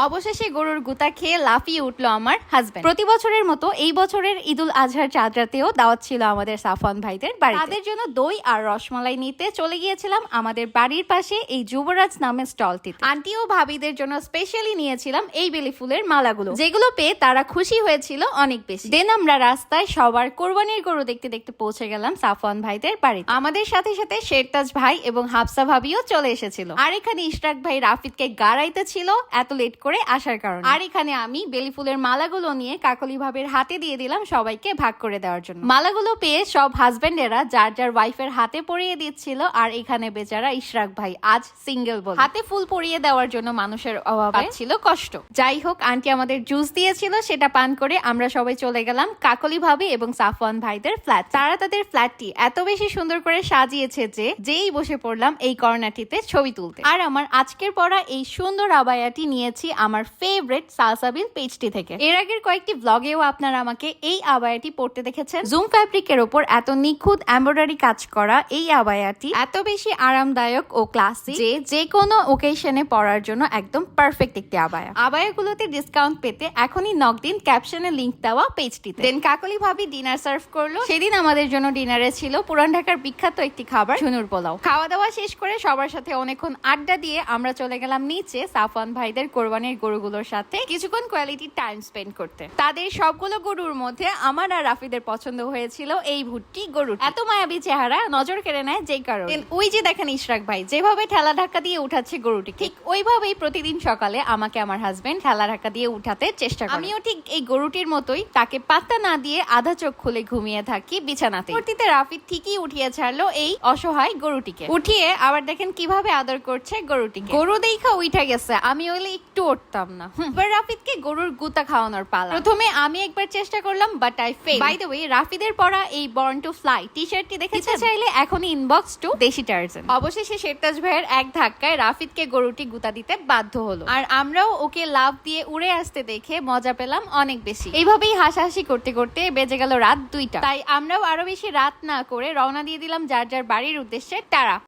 অবশেষে গরুর গুতা খেয়ে লাফিয়ে উঠলো আমার হাজবেন্ড। প্রতি বছরের মতো এই বছরের ঈদুল আজহার চাঁদ রাতেও দাওয়াত ছিল আমাদের সাফওয়ান ভাইদের বাড়িতে। তাদের জন্য দই আর রসমালাই নিতে চলে গিয়েছিলাম আমাদের বাড়ির পাশে এই যুবরাজ নামের স্টলটিতে। আন্টি ও ভাবিদের জন্য স্পেশালি নিয়েছিলাম এই বেলি ফুলের মালাগুলো, যেগুলো পেয়ে তারা খুশি হয়েছিল অনেক বেশি। দেন আমরা রাস্তায় সবার কোরবানির গরু দেখতে দেখতে পৌঁছে গেলাম সাফওয়ান ভাইদের বাড়িতে। আমাদের সাথে সাথে শেরতাজ ভাই এবং হাফসা ভাবিও চলে এসেছিল। আর এখানে ইশরাক ভাই রাফিদকে গাড়াইতে ছিল এত লেট করে আসার কারণে। আর এখানে আমি বেলি ফুলের মালাগুলো নিয়ে কাকলি ভাবের হাতে দিয়ে দিলাম সবাইকে ভাগ করে দেওয়ার জন্য। মালাগুলো পেয়ে সব হাজবেন্ডেরা যার যার ওয়াইফের হাতে পরিয়ে দিচ্ছিল। আর এখানে বেচারা ইশরাক ভাই আজ সিঙ্গেল বলে হাতে ফুল পরিয়ে দেওয়ার জন্য মানুষের অভাবে ছিল কষ্ট। যাই হোক, আন্টি আমাদের জুস দিয়েছিল, সেটা পান করে আমরা সবাই চলে গেলাম কাকলি ভাবি এবং সাফওয়ান ভাইদের ফ্ল্যাট। তারা তাদের ফ্ল্যাটটি এত বেশি সুন্দর করে সাজিয়েছে যে যেই বসে পড়লাম এই কর্নারটিতে ছবি তুলতে। আর আমার আজকের পরা এই সুন্দর আবায়াটি নিয়েছি আমার ফেভারিট সালসাবিল পেজটি থেকে। এর আগের কয়েকটি ব্লগেও আপনারা আমাকে এই আবায়াটি পরতে দেখেছেন। জুম ফ্যাব্রিকের ওপর এত নিখুঁত এমব্রয়ডারি কাজ করা এই আবায়াটি এত বেশি আরামদায়ক ও ক্লাসি যে কোনো ওকেশনে পরার জন্য একদম পারফেক্ট একটি আবায়া। আবায়াগুলোতে ডিসকাউন্ট পেতে এখনই নক দিন ক্যাপশনে লিংক দেওয়া পেজটিতে। দেন কাকলি ভাবি ডিনার সার্ভ করলো। সেদিন আমাদের জন্য ডিনারে ছিল পুরান ঢাকার বিখ্যাত একটি খাবার ঝুনুর পোলাও। খাওয়া দাওয়া শেষ করে সবার সাথে অনেকক্ষণ আড্ডা দিয়ে আমরা চলে গেলাম নিচে সাফওয়ান ভাইদের কোরবানির গরুগুলোর সাথে কিছুক্ষণ কোয়ালিটি টাইম স্পেন্ড করতে। তাদের সবগুলো গরুর মধ্যে আমার আর রাফিদের পছন্দ হয়েছিল এই ভুট্টি গরু। এত মায়াবী চেহারা নজর কেড়ে নেয় যে কারণে। ওই যে দেখেন ইশরাক ভাই যেভাবে ঠেলা ধাক্কা দিয়ে উঠাচ্ছে গরুটি, ঠিক ওইভাবেই প্রতিদিন সকালে আমাকে আমার হাজবেন্ড ঠেলা ধাক্কা দিয়ে উঠাতে চেষ্টা করে। আমিও ঠিক এই গরুটির মতোই তাকে পাত্তা না দিয়ে আধা চোখ খুলে ঘুমিয়ে থাকি বিছানাতে। পরবর্তীতে রাফিদ ঠিকই উঠিয়ে ছাড়লো এই অসহায় গরুটিকে। উঠিয়ে আবার দেখেন কিভাবে আদর করছে গরুটিকে। গরু দেখা উঠে গেছে, আমি হইলে একটু উঠতাম না। এবার রাফিদকে গরুর গুতা খাওয়ানোর পালা। প্রথমে আমি একবার চেষ্টা করলাম, but I fail. By the way, রাফিদের পরা এই বর্ন টু ফ্লাই টি শার্টটি দেখেছেন? চাইলে এখনই ইনবক্স টু দেশি টার্জান। অবশেষে শেরতাজ ভাইয়ের এক ধাক্কায় রাফিদকে গরুটি গুতা দিতে বাধ্য হলো। আর আমরাও ওকে লাফ দিয়ে উড়ে আসতে দেখে মজা পেলাম অনেক বেশি। এইভাবেই হাসাহাসি করতে করতে বেজে গেল রাত 2টা। তাই আমরাও আরো বেশি রাত না করে রওনা দিয়ে দিলাম যার যার বাড়ির উদ্দেশ্যে। টারা।